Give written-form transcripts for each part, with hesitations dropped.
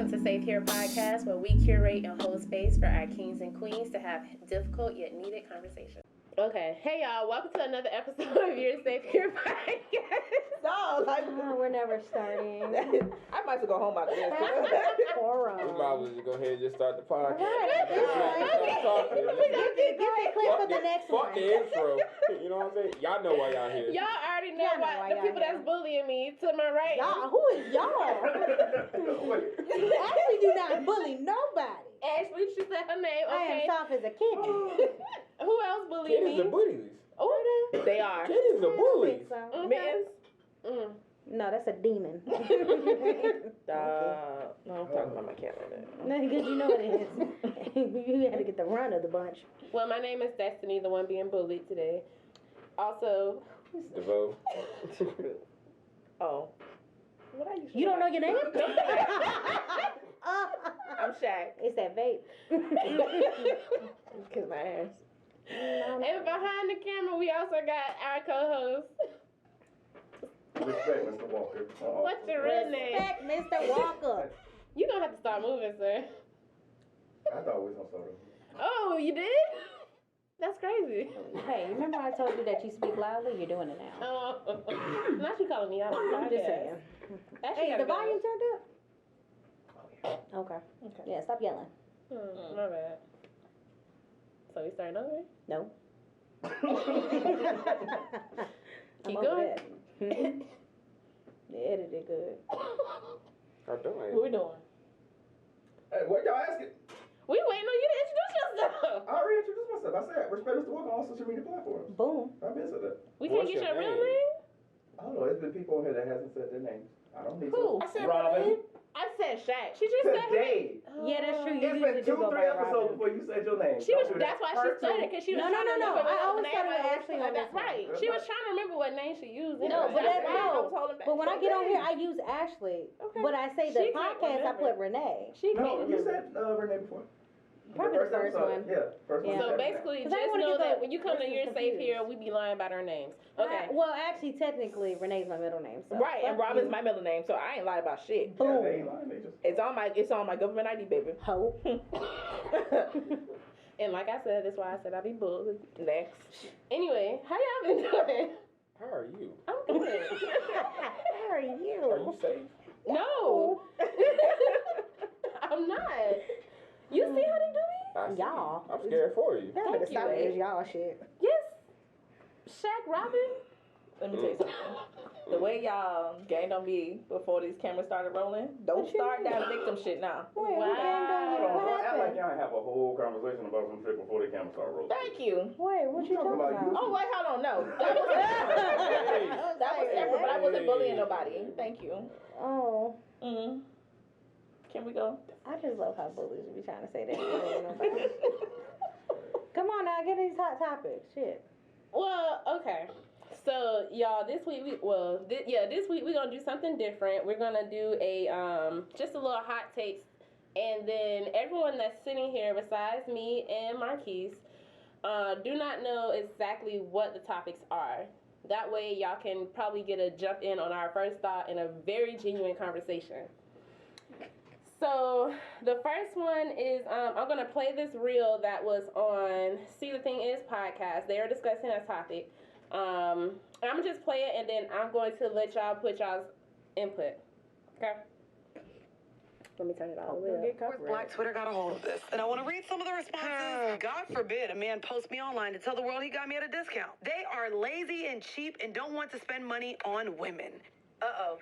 Welcome to Safe Here Podcast, where we curate and hold space for our kings and queens to have difficult yet needed conversations. Okay, hey y'all, welcome to another episode of your Safe Here Podcast. No, like we're never starting. I might as well go home after this. We might as well just go ahead and just start the podcast. Right. Get the clip for the next one. Fuck the intro. You know what I'm saying? Y'all know why y'all here. Y'all already know why the people that's bullying me to my right. Y'all, who is y'all? You actually do not bully nobody. Ashley, she said her name. I Okay. am soft as a kitten. Who else bullied me? Kitties are bullies. Oh, they are. Kitties are bullies. So. Mittens? No, that's a demon. No, I'm talking about my cat like that. No, because you know what it is. You had to get the run of the bunch. Well, my name is Destiny, the one being bullied today. Also, DeVoe. Oh. What are you? You don't know your name? I'm Shaq. It's that vape. Kiss my ass. and behind the camera, we also got our co-host. Respect, Mr. Walker. What's your real name? Respect Mr. Walker. You're going to have to start moving, sir. I thought we was gonna start over. Oh, you did? That's crazy. Hey, remember I told you that you speak loudly? You're doing it now. Oh, now she calling me out. I'm just saying. Hey, is the volume turned up? Okay. Yeah, stop yelling. My bad. So we starting over? No. Keep going. They edited good. How doing? What we doing? Hey, what y'all asking? We waiting on you to introduce yourself. I already introduced myself. I said, respect Mr. Walker on all social media platforms. Boom. I've been said that. We can't What's get your your real name? name? I don't know. There's been people on here that hasn't said their names. I don't need Who? to. I said Robin. I said Shaq. She just said her name. Today. Yeah, that's true. You It's usually been do go 2-3 by episodes Robin. before you said your name. She was. Don't do That's that. why she Part started two. because she was No, trying to no, no, remember I what always name started with was. Ashley on That's this one. right. She was trying to remember what name she used. No, but that's right. no. But when I get on here, I use Ashley. Okay. But I say She the can't podcast, I remember. put Renee. She No, can't you remember. said Renee before. Probably the first episode. one. Yeah, first Yeah. one. So basically, 'Cause I just wanna know get that the when you come to verses Your Safe confused. Here, we be lying about our names. Okay. Well, actually, technically, Renee's my middle name. So Right, and fuck Robin's you. my middle name, so I ain't lying about shit. Yeah, Boom. they ain't lying. They just. It's on my government ID, baby. Ho. And like I said, that's why I said I be bullied. Next. Anyway, how y'all been doing? How are you? I'm good. How are you? Are you safe? No. I'm not. You see how they do me? I see. Y'all. I'm scared for you. Y'all better Thank you, stop babe. this y'all shit. Yes. Shaq Robin? Let me tell you something. The way y'all gained on me before these cameras started rolling, don't What you start mean? that victim shit now. Wait, Wow. what Hold on, what don't act like happened? y'all ain't have a whole conversation about some shit before the camera started rolling. Thank you. Wait, what you talking about? Oh, wait, hold on, no. That was separate, but I wasn't bullying nobody. Thank you. Oh, Mm-hmm. Can we go? I just love how bullies be trying to say that. Come on now, get these hot topics. Shit. Well, okay. So, y'all, this week this week we're gonna do something different. We're gonna do a just a little hot takes, and then everyone that's sitting here besides me and Marquise do not know exactly what the topics are. That way, y'all can probably get a jump in on our first thought in a very genuine conversation. So, the first one is I'm going to play this reel that was on See the Thing Is podcast. They were discussing a topic. I'm going to just play it, and then I'm going to let y'all put y'all's input. Okay? Let me turn it all the way up. Black Twitter got a hold of this, and I want to read some of the responses. God forbid a man posts me online to tell the world he got me at a discount. They are lazy and cheap and don't want to spend money on women. Uh-oh.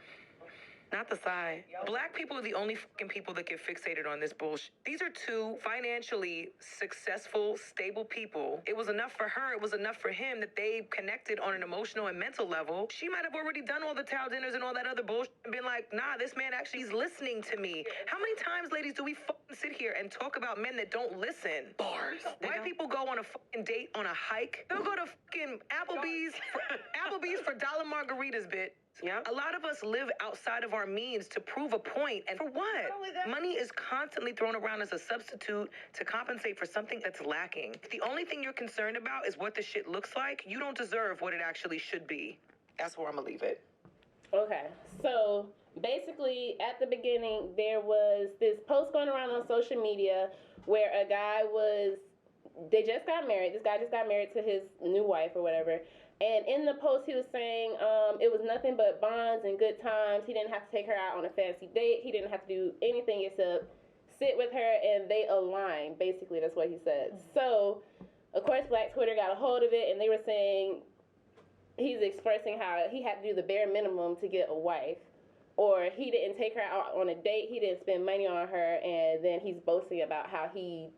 Not the sigh. Black people are the only fucking people that get fixated on this bullshit. These are two financially successful, stable people. It was enough for her, it was enough for him that they connected on an emotional and mental level. She might have already done all the towel dinners and all that other bullshit and been like, nah, this man actually is listening to me. How many times, ladies, do we fucking sit here and talk about men that don't listen? Bars. White people go on a fucking date on a hike. They'll go to fucking Applebee's for dollar margaritas, bitch. Yeah. A lot of us live outside of our means to prove a point. And for what? Money is constantly thrown around as a substitute to compensate for something that's lacking. If the only thing you're concerned about is what the shit looks like, you don't deserve what it actually should be. That's where I'm gonna leave it. Okay, so basically basically, at the beginning, there was this post going around on social media where a guy they just got married. This guy just got married to his new wife or whatever. And in the post, he was saying it was nothing but bonds and good times. He didn't have to take her out on a fancy date. He didn't have to do anything except sit with her, and they aligned. Basically, that's what he said. So, of course, Black Twitter got a hold of it, and they were saying he's expressing how he had to do the bare minimum to get a wife. Or he didn't take her out on a date. He didn't spend money on her. And then he's boasting about how he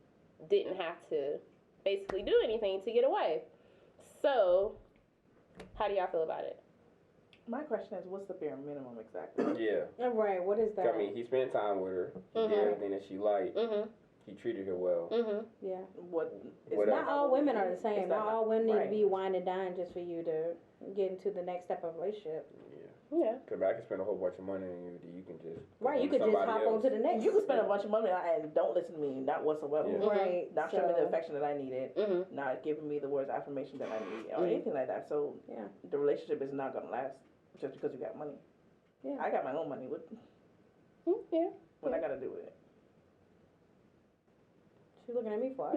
didn't have to basically do anything to get a wife. So, how do y'all feel about it? My question is, what's the bare minimum exactly? Yeah. Right, what is that? I mean, he spent time with her. He did everything that she liked. He treated her well. Yeah. What Not all women are the same. It's Not all women need right. to be wine and dine just for you to get into the next step of a relationship. Yeah. Because I can spend a whole bunch of money on you that you can just. Right, you could just hop on to the next. You can spend a bunch of money and don't listen to me, not whatsoever. Yeah. Right. Not showing me the affection that I needed, not giving me the words of affirmation that I need, or anything like that. So yeah, the relationship is not gonna last just because you got money. Yeah. I got my own money. What I gotta do with it? She's looking at me for.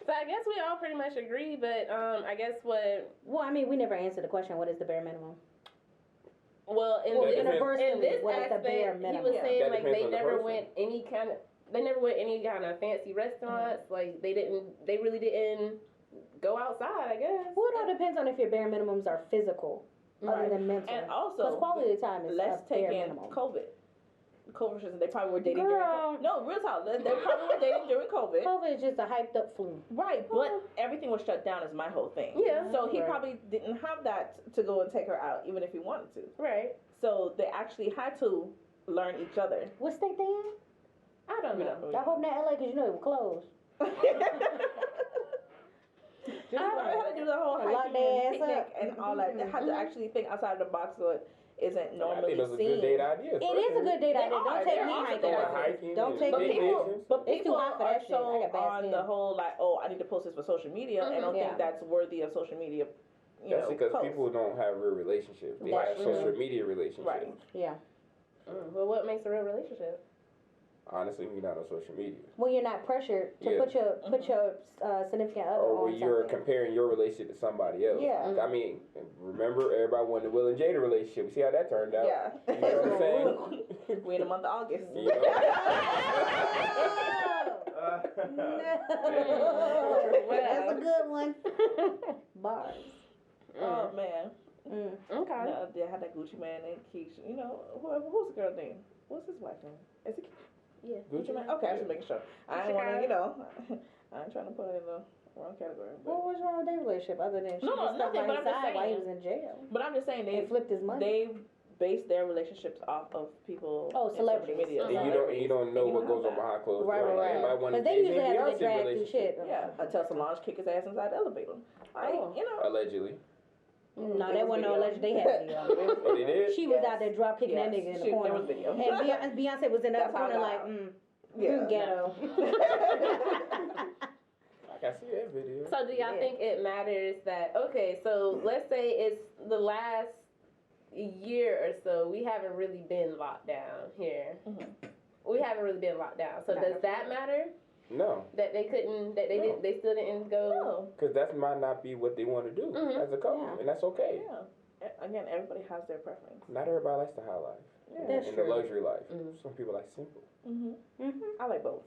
So I guess we all pretty much agree, but I guess what... Well, I mean, we never answered the question, what is the bare minimum? Well, in this what is the bare aspect, he minimum? was saying That like depends they on the never person. went any kind of fancy restaurants. Like they really didn't go outside, I guess. Well, it all depends on if your bare minimums are physical other than mental. And also, because quality time is let's a take bare in minimum. COVID. COVID restrictions. They probably were dating Girl. during COVID. No, real talk. They probably were dating during COVID. COVID is just a hyped up flu. Right, but everything was shut down is my whole thing. Yeah. So he Right. probably didn't have that to go and take her out, even if he wanted to. Right. So they actually had to learn each other. What state they in? I don't know. I hope not LA because you know it was closed. I had to do the whole Lock hiking their and ass picnic up. and all that. They had to actually think outside of the box so it isn't I normally think those are seen. good date ideas. It is a good date They idea. are. Don't take They're me awesome hiking. date hiking Don't and take But me. big people, pictures. but It's too people hot for are that shit. I so got bad on skin. the whole like, oh, I need to post this for social media. I don't Yeah. think that's worthy of social media. That's because posts. people don't have real relationships. They That's have true. social media relationships. Right. Yeah. Well, what makes a real relationship? Honestly, we're not on social media. When you're not pressured to Yeah. put your significant other Or on when you're something. comparing your relationship to somebody else. Yeah. I mean, remember everybody wanted the Will and Jada relationship. We see how that turned out. Yeah. You know what I'm saying? We're in the month of August. You know? That's a good one. Bars. Oh man. Okay. No, they had that Gucci man and Keisha. You know, who's the girl's name? What's his wife's name? Is it Yeah. Gucci man? Okay, I'm just making sure. I ain't want to, I ain't trying to put it in the wrong category. What was wrong with their relationship other than she No, just stuck nothing, by but his I'm just side while he saying. was in jail But I'm just saying and they flipped his money? they base their relationships off of people. Oh, in celebrities. Social media. And you don't know And what you goes don't on have behind closed Right, doors. right, Everybody right. wanted Because they Jay-Z usually and have to Beyonce get dragged through relationship. shit. Yeah, until Solange kick his ass inside the elevator. Allegedly. No, that wasn't no alleged. They had video. Oh, they did? She was out there drop kicking that nigga in the corner. There was video. And Beyonce was in the That's how corner I like, got ghetto. I can see that video. So do y'all think it matters that, okay, so let's say it's the last year or so, we haven't really been locked down here. We haven't really been locked down. So does that matter? No. That they couldn't, that they didn't, they still didn't go? No. Because that might not be what they want to do as a couple. Yeah. And that's okay. Yeah. Again, everybody has their preference. Not everybody likes the high life. That's and true. the luxury life. Some people like simple. I like both.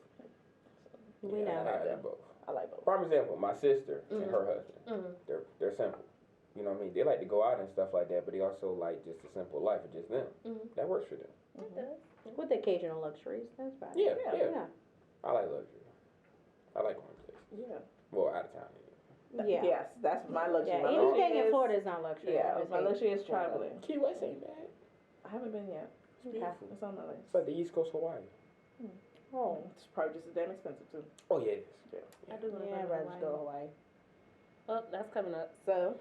We know. I like both. I like both. Prime example, my sister and her husband. They're simple. You know what I mean? They like to go out and stuff like that, but they also like just a simple life of just them. That works for them. With occasional luxuries, that's fine. Yeah. Yeah. I like luxury. I like going places. Yeah. Well, out of town. Yeah. Yes, that's my luxury. Yeah, My luxury anything in is- Florida is not luxury. Yeah, I just my hate luxury is Florida. traveling. Key West ain't bad. I haven't been yet. Okay. It's on my list. It's like the East Coast Hawaii. Oh. It's probably just as damn expensive too. Oh, yeah, it is. I do want to Yeah, I'd rather just go to Hawaii. Oh, that's coming up. So,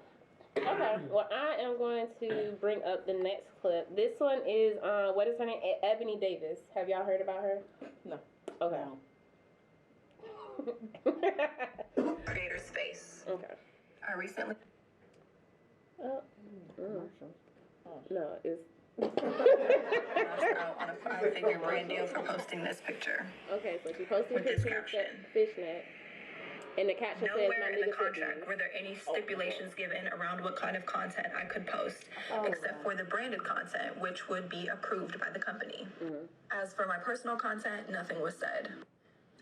okay. Well, I am going to bring up the next clip. This one is, what is her name? Ebony Davis. Have y'all heard about her? No. Okay. Creator space. Okay. I recently. Oh. No, it's. six-figure brand deal for posting this picture. Okay, so she posted With this pictures caption. of fishnet, and the caption says, Nowhere "My in the nigga contract took were there any stipulations given around what kind of content I could post, except for the branded content, which would be approved by the company. As for my personal content, nothing was said.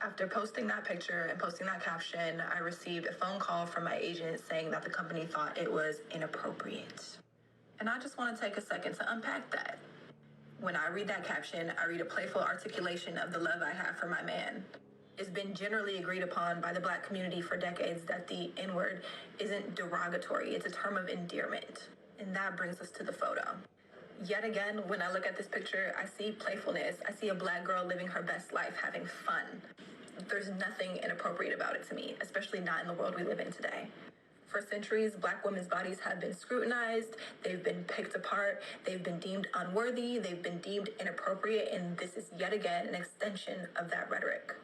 After posting that picture and posting that caption, I received a phone call from my agent saying that the company thought it was inappropriate. And I just want to take a second to unpack that. When I read that caption, I read a playful articulation of the love I have for my man. It's been generally agreed upon by the Black community for decades that the N-word isn't derogatory, it's a term of endearment. And that brings us to the photo. Yet again, when I look at this picture, I see playfulness. I see a Black girl living her best life, having fun. There's nothing inappropriate about it to me, especially not in the world we live in today. For centuries, Black women's bodies have been scrutinized, they've been picked apart, they've been deemed unworthy, they've been deemed inappropriate, and this is yet again an extension of that rhetoric.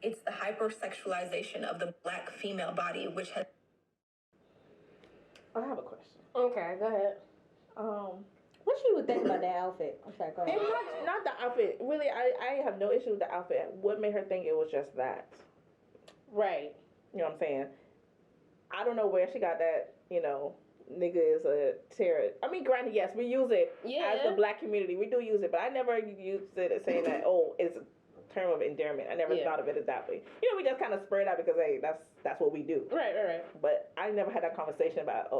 It's the hypersexualization of the Black female body, which has... I have a question. Okay, go ahead. What she would think about that outfit? I'm sorry, go ahead. And not the outfit. Really, I have no issue with the outfit. What made her think it was just that? Right. You know what I'm saying? I don't know where she got that, nigga is a terrorist. I mean, granted, yes, we use it as the Black community. We do use it, but I never used it as saying that, it's a term of endearment. I never thought of it as that way. We just kind of spread out because, hey, that's what we do. Right. But I never had that conversation about,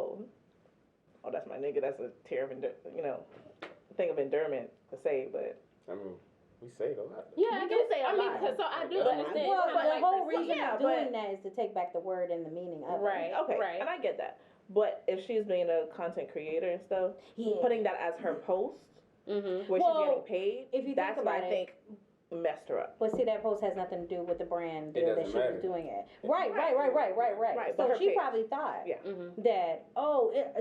that's my nigga. That's a tear of thing of endearment to say, but I mean, we say it a lot. Yeah, We do say a lot. so I do But- understand. Well, kinda but the like whole this- reason yeah, of doing that is to take back the word and the meaning of Right. it. okay, Right. and I get that. But if she's being a content creator and stuff, putting that as her post, where she's getting paid, if you that's think what about I it, think messed her up. But see, that post has nothing to do with the brand It deal that doesn't she matter. was doing it. Right. Right, but So her she page. probably thought Yeah. that,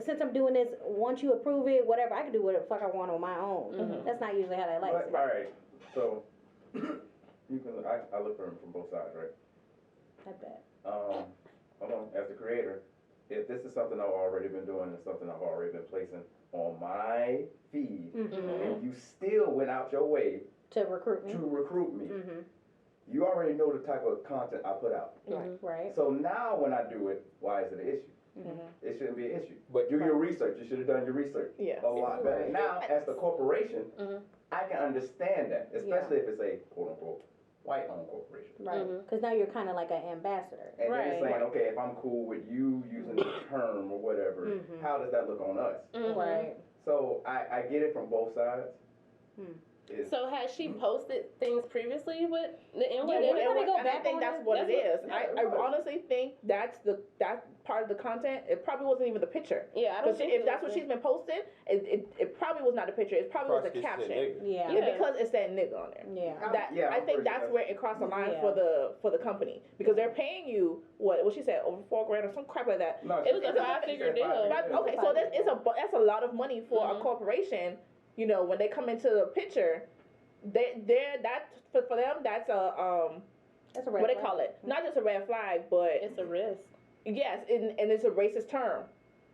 since I'm doing this, once you approve it, whatever, I can do whatever the fuck I want on my own. That's not usually how they like it. All right, so I look from both sides, right? I bet. Hold on, as the creator, if this is something I've already been doing and something I've already been placing on my feed, and you still went out your way To recruit me. to recruit me, you already know the type of content I put out. Right. So now when I do it, why is it an issue? It shouldn't be an issue. But Do your research. You should have done your research Yeah. a lot better. Right. Now, as the corporation, I can understand that, especially if it's a quote-unquote white-owned corporation. Right. Because now you're kind of like an ambassador. And then Right. it's saying, okay, if I'm cool with you using the term or whatever, how does that look on us? Right. So I get it from both sides. It's- So has she posted things previously with the N-word? Yeah, in it? everybody go And I back think on that's it. what it is. Yeah, I right. honestly think that's part of the content. It probably wasn't even the picture. Yeah, I don't Because think if it that's was what she's been posting, it probably was not a picture. It probably was a caption. Yeah. Yeah, because it said nigga on there. Yeah. I think that's where it crossed the line for the company, because they're paying you what she said, over $4,000 or some crap like that. No, It was she a said five-figure 5 deal. figures. But, okay, so that's a lot of money for a corporation. When they come into the picture, for them that's a That's a red what they flag. call it, not just a red flag, but It's a risk. yes, and it's a racist term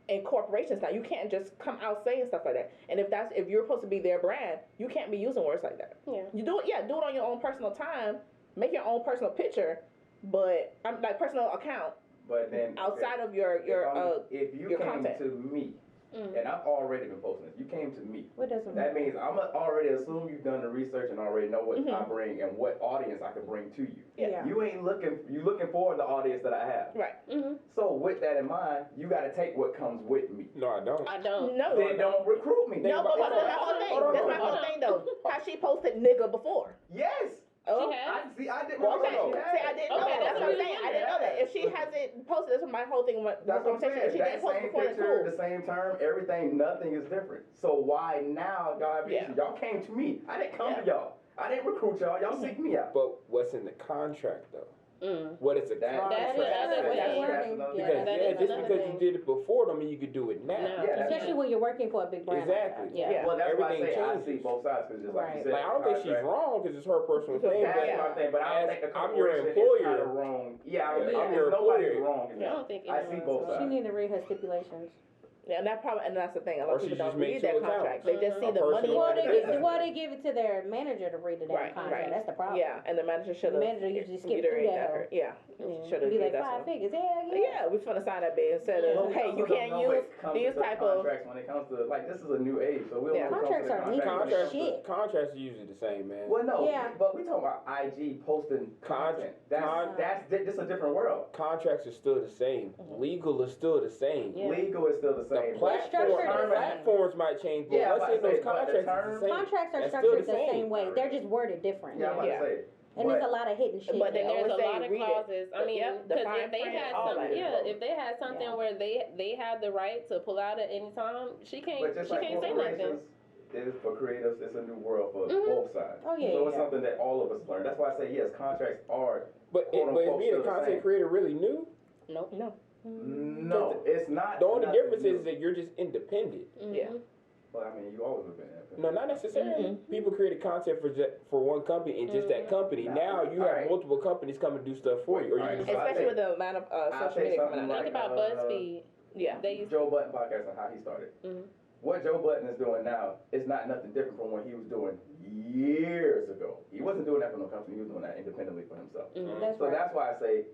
in corporations now. You can't just come out saying stuff like that. And if you're supposed to be their brand, you can't be using words like that. Yeah. You do it on your own personal time, make your own personal picture, but like personal account But then outside of your if you your came content. to me, and I've already been posting this, you came to me. What does it mean? That means I'm already assume you've done the research and already know what I bring and what audience I can bring to you. Yeah. You ain't looking for the audience that I have. right. So with that in mind, you got to take what comes with me. No, I don't. I don't. No, Then don't recruit me. no, but Hold on, that's my whole thing. hold on, That's my hold whole on. thing though. How she posted nigga before. Yes. Oh, She has? I didn't Well, know okay. she had. See, I didn't know Okay, that. That's what I'm that's saying. I didn't know that. If she hasn't posted, this is my whole thing. That's what I'm saying. If she That didn't post same before, then picture, cool. the same term, everything, nothing is different. So why now y'all have Yeah. issues? Y'all came to me. I didn't come to y'all. I didn't recruit y'all. Y'all seek me out. But what's in the contract though? What is a contract? That's another that's thing. another Yeah, Because that yeah, is just another because thing. you did it before don't mean you could do it now. No. Yeah, that's Especially when you're working for a big brand. like Exactly. that. Yeah. Well, that's why I Everything say I changes. see both sides, because just like Right. you said, Like I don't think she's contract- wrong because it's her personal thing. That's But my thing, but I don't think the I'm your corporation is employer. kinda wrong. Yeah, I don't think I'm your nobody's employer. wrong. in I that. don't think I see anyone's both wrong. She sides. need to read her stipulations. Yeah, and that's the thing. A lot Or of people she just don't made read their two accounts. contract. They just see A the money. personal and Well, they give it to their manager to read the damn Right, contract. right. That's the problem. Yeah, and the manager should The have. manager usually skip through that. Yeah, should have. Be like 5 figures. Yeah, we finna sign that bid instead of Well, hey, we you also can't don't know use what comes these with the type of. contracts when it comes to like this is a new age, so we don't Yeah. know what comes Contracts with the are contract. shit. Contracts are usually the same, man. Well, no, Yeah. but we talking about IG posting content. That's this a different world. Contracts are still the same. Legal is still the same. Yeah. Legal is still the The same. platforms might change, but Yeah, let's I'm say about to those say, but the contracts are terms- the same. Contracts are That's still structured the the same. same way. They're just worded different. Yeah, I'm about Yeah. to say. And there's a lot of hidden shit. But Then they there's a always say lot of read it. clauses. I mean, Yep, the because fine if they print, had all some, that. if they had something where they have the right to pull out at any time, she can't But just like say nothing. corporations is for creatives, it's a new world for Mhm. both sides. Oh, yeah, So it's yeah. something that all of us learn. That's why I say yes, contracts are. But Quote, is unquote, being a still the content same. creator really new? Nope. No. No, it's not. The only nothing difference new. is that you're just independent. Yeah. Well, I mean, you always have been independent. No, not necessarily. People created content for one company and just that company. Nah. Now you have Alright. multiple companies come and do stuff for you. Or you Alright, can so I Especially think- with the amount of I'll social say media something coming out. Think like, about BuzzFeed. Yeah. They used Joe Budden podcast and how he started. Mhm. What Joe Budden is doing now is not nothing different from what he was doing years ago. He wasn't doing that for no company. He was doing that independently for himself. That's So right. that's why I say,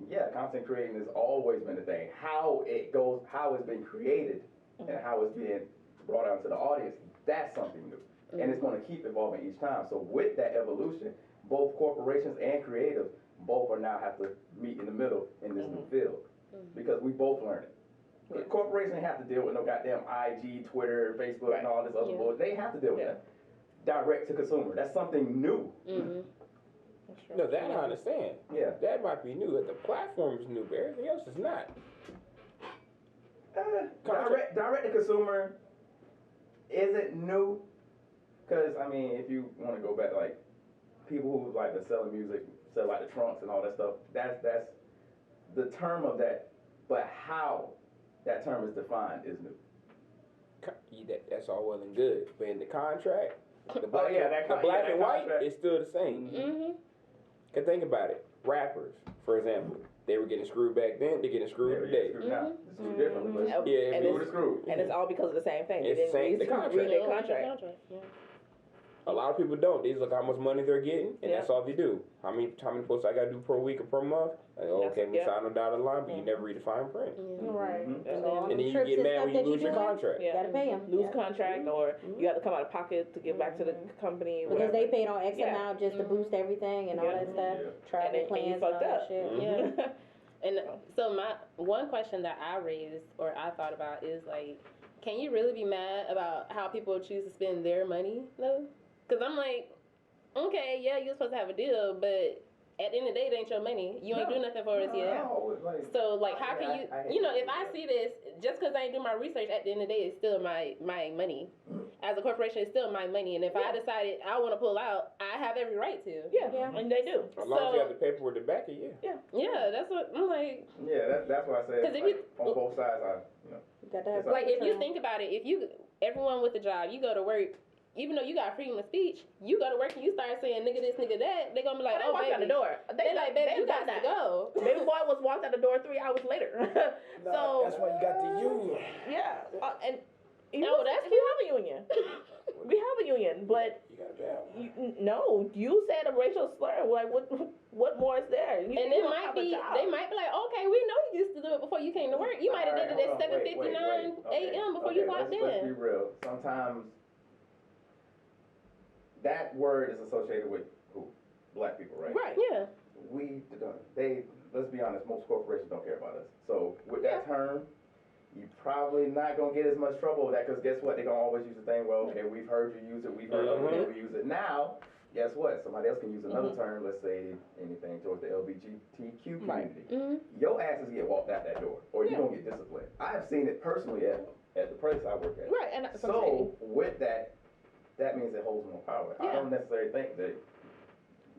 yeah, content creating has always been a thing. How it goes, how it's been created, and how it's being brought out to the audience, that's something new. And it's going to keep evolving each time. So with that evolution, both corporations and creatives both are now have to meet in the middle in this new field. Because we both learn it. The corporations have to deal with no goddamn IG, Twitter, Facebook, and all this other Yeah. bullshit. They have to deal with Yeah. that. Direct to consumer. That's something new. Mm-hmm. No, that I understand. Yeah. That might be new. The platform is new, but everything else is not. Direct to consumer isn't new. Because, I mean, if you want to go back, like, people who like to sell music, sell like the trunks and all that stuff, that's the term of that. But how that term is defined is new. That's all well and good, but in the contract, the Oh, black, yeah, that the con- black yeah, and that white contract. is still the same. Mm-hmm. Cause think about it. Rappers, for example, they were getting screwed back then. They're getting screwed today. Now. It's screwed differently, but Yeah, and screwed it's, is screwed. and it's all because of the same thing. It's They the same- didn't the read their contract. contract. Yeah. A lot of people don't. They just look how much money they're getting, and Yeah. that's all they do. How many posts I gotta do per week or per month? Like, okay, we Yeah. sign on dotted line, but you never read the fine print. Right. Mhm. That's So all. all And then them you trips get and mad stuff when you that lose your doing, contract. Yeah. Gotta pay them. Lose contract, or you have to come out of pocket to give back to the company. Because whatever. they paid on X Yeah. amount just to boost everything and all Yeah. that stuff. Yeah. Travel And you plans and fucked all that up. shit. Yeah. And so my one question that I raised or I thought about is like, can you really be mad about how people choose to spend their money though? Because I'm like, okay, yeah, you're supposed to have a deal, but at the end of the day, it ain't your money. You ain't do nothing for us yet. No, like, So like, how can I you, you know, if I see this, just because I ain't do my research, at the end of the day, it's still my money. As a corporation, it's still my money, and if I decided I want to pull out, I have every right to. Yeah, Yeah. and they do. As long as you So- have the paperwork to back it, yeah. Yeah, that's what I'm like. yeah, that's why I said 'Cause if like, you- on both sides, You got to have Like if you return. think about it, if you everyone with a job, you go to work. Even though you got freedom of speech, you go to work and you start saying nigga this, nigga that, they gonna be like, They oh, walked baby. out the door. They like, baby, you got got to go. Baby boy was walked out the door 3 hours later. So that's why you got the union. yeah, and Oh, that's we have a union. We have a union, but You got to balance. no, you said a racial slur. Like what more is there? You, And you it don't might have a be, job. they might be like, okay, we know you used to do it before you came to work. You might have did it at 7:59 a.m. before you clocked Let's be in. real. Sometimes that word is associated with who? Black people, right? Right. Yeah. Let's be honest, most corporations don't care about us. So with that term, you're probably not gonna get as much trouble with that, because guess what? They're gonna always use the thing, well, okay, we've heard you use it, we've heard other people use it. Now, guess what? Somebody else can use another term, let's say anything towards the LGBTQ community. Mm-hmm. Your asses get walked out that door, or you're gonna get disciplined. I have seen it personally at the place I work at. Right, and that's what I'm saying. So with that means it holds more power. I Yeah. don't necessarily think that.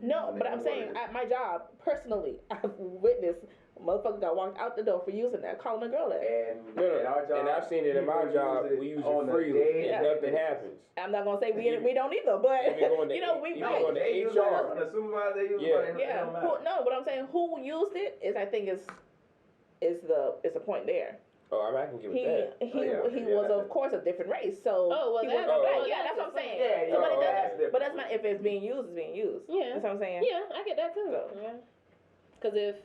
No, but I'm saying at my job, personally, I've witnessed a motherfucker got walked out the door for using that, calling a girl that. And No, in our job, and I've seen it in my people job. We use on it a freely, daily and nothing basis. happens. I'm not gonna say we don't either, but Even going to you know we even right. going to They use it HR. on the supervisor, they use Yeah. it, Yeah, it don't matter. no, but I'm saying who used it is, I think is the point there. Oh, I mean, I can give he it that. he was of course a different race, so he was black. Yeah, that's what I'm saying. Yeah, So, yeah, but that's not if it's being used, it's being used. Yeah, that's what I'm saying. Yeah, I get that too. Yeah, because if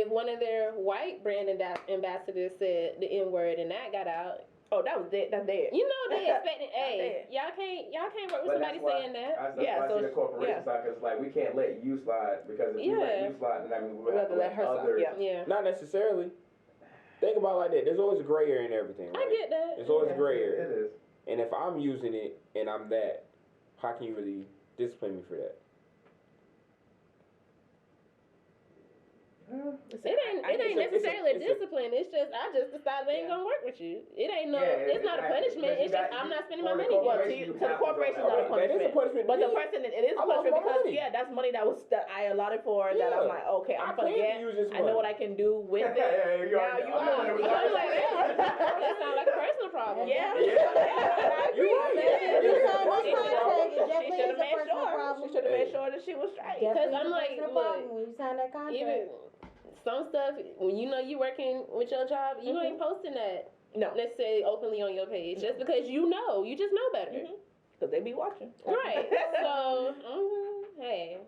one of their white brand ambassadors said the N word and that got out. Oh, that was dead. That's dead. You know they expected. Hey, y'all can't work with somebody saying that. That's why I see the corporation side, because like we can't let you slide, because if we let you slide, then that means we have to let her others. Yeah. Not necessarily. Think about it like that. There's always a gray area in everything, right? I get that. There's always a gray area. It is. And if I'm using it and I'm that, how can you really discipline me for that? It ain't necessarily a discipline. It's just I just decided I ain't gonna work with you. It ain't no. It's not a punishment. It's just I'm not spending my money. Well, to the corporation, not a punishment. That is a punishment. But the person, it is a punishment because that's money that I allotted for. That I'm like, okay, I'm gonna get. I know what I can do with it. Now you know. That sounds like a personal problem. Yeah. You're right. She should have made sure. She should have made sure that she was straight. Because I'm like, look, when you sign that contract. even some stuff when you know you working with your job, you ain't posting that necessarily openly on your page just because you just know better. Because they be watching. Right. So, hey.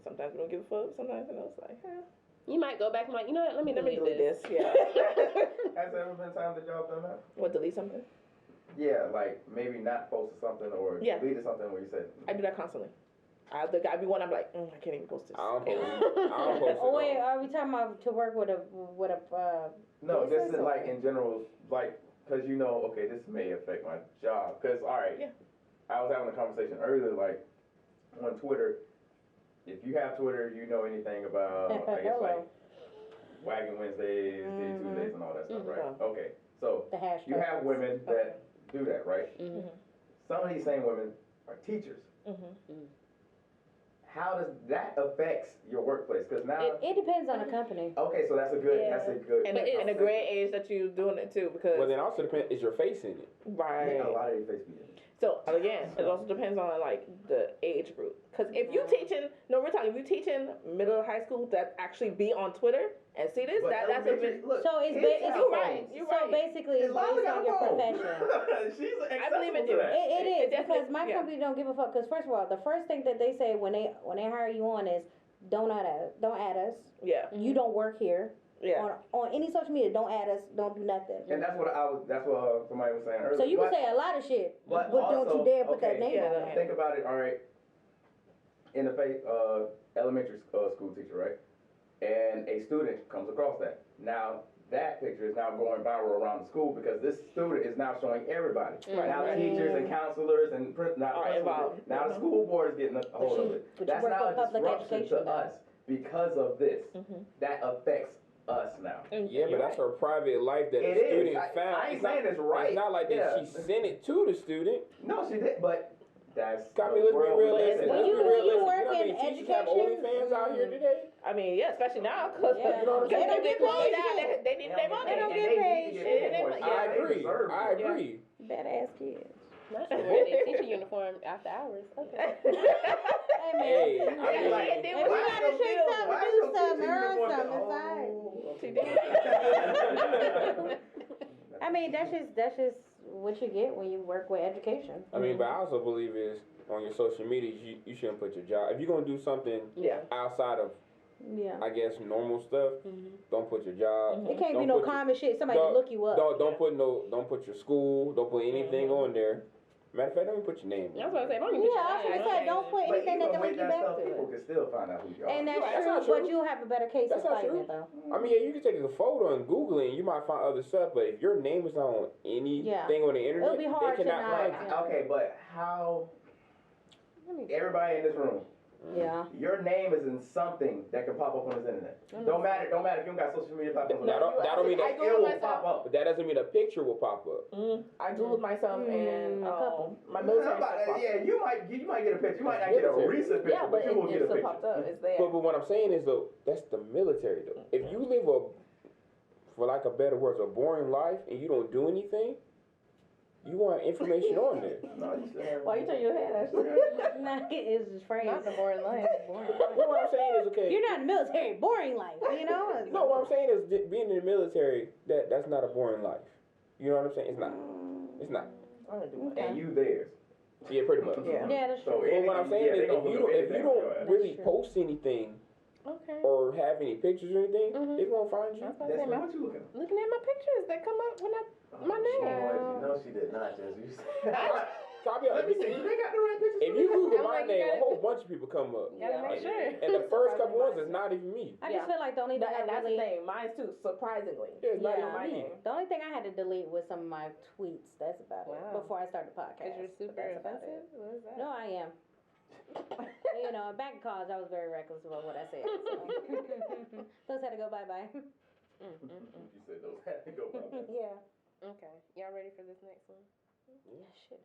Sometimes we don't give a fuck. Sometimes it's like, you might go back and like, you know what? Let me delete this. Yeah. Has there ever been times that y'all done that? What, delete something? Yeah, like maybe not posted something or deleted something where you said. I do that constantly. I'll be one. I'm like, I can't even post this. I don't post it. Oh wait, are we talking about to work with a No, just like in general, like because okay, this may affect my job. Because all right, I was having a conversation earlier, like on Twitter. If you have Twitter, you know anything about I guess like Wagging Wednesdays, Day Tuesdays, and all that stuff, right? Okay, so you have women that do that, right? Some of these same women are teachers. How does that affect your workplace? Because now it depends on the company. Okay, so that's a good. And a great age that you're doing it too, because then also depends, is your face in it? Right. Yeah, a lot of these face be in it. So again, it also depends on like the age group. Because if you teaching, if you teaching middle high school that actually be on Twitter and see this, that's a bit. So it's you're right. So basically, it's based on your profession. I believe in doing it. It is because my company don't give a fuck. Because first of all, the first thing that they say when they hire you on is don't add us. Yeah. You don't work here. Yeah. On any social media, don't add us, don't do nothing. And that's what somebody was saying earlier. So you can say a lot of shit, but don't you dare put that name on it. Think about it, all right. In the elementary school teacher, right? And a student comes across that. Now, that picture is now going viral around the school because this student is now showing everybody. Now teachers and counselors and now the school board is getting a hold of it. That's now a disruption to us because of this. That affects us now. Yeah, but that's her private life that the student found. I ain't saying it's right. It's not like that she sent it to the student. No, she did, but that's let's be realistic. When you work in teachers have OnlyFans out here today? I mean, especially now, because they don't get paid. They need their money. They don't get paid. I agree. Badass kids. Not sure wearing their teacher uniform after hours. Okay. Hey, if we gotta shoot something, do something, earn something, it's fine. I mean, that's just what you get when you work with education. I mean, but I also believe is on your social media, you shouldn't put your job. If you're gonna do something outside of, I guess, normal stuff, don't put your job. It can't be no common shit. Somebody can look you up. Don't put your school. Don't put anything on there. Matter of fact, don't even put your name. That's what I say. Don't even put your name. I was gonna say, don't put anything that can link you back to it. People can still find out who you are. And that's true, but you'll have a better case of fighting it though. I mean, you can take a photo and Google it, and you might find other stuff. But if your name is not on anything on the internet, it'll be hard they cannot find you. Okay, but how? Everybody in this room. Your name is in something that can pop up on this internet. Don't matter if you don't got social media platforms. That don't mean that it will pop up. But that doesn't mean a picture will pop up. I Googled myself and my military stuff. Yeah, you might get a picture. You might not get a recent picture, but you will get a picture. Popped up. It's there. But what I'm saying is though, that's the military though. If you live for lack of better words, a boring life and you don't do anything, You want information on there. No, you still have. Why you turn your head? Nah, it's just phrase. Not the boring life. Boring life. But what I'm saying is, okay. You're not in the military. Boring life, you know? No, what I'm saying is being in the military, that's not a boring life. You know what I'm saying? It's not. It's not. And you theirs. Yeah, pretty much. Yeah, that's So true. But what I'm saying is, if you don't really That's true. post anything Okay. or have any pictures or anything, they won't find you. That's what That's I'm saying. what you looking at. Looking at my pictures that come up when my name. No, she did not, just you. So I'll be Let me honest. see. Do they got the right pictures? If you Google I'm my like, you name, a gotta- whole bunch of people come up. Gotta make sure. And the first couple ones is not even me. I just feel like the only thing And I that's really... the thing. Mine too, surprisingly. Yeah, it's not Yeah. even My me. name. The only thing I had to delete was some of my tweets. That's about it. Wow. Before I started the podcast. Because you're But super that's about offensive? it. What is that? No, I am. You know, back in college, I was very reckless about what I said. So. Those had to go bye-bye. You said those had to go by. Yeah. Okay. Y'all ready for this next one? Yeah, shit.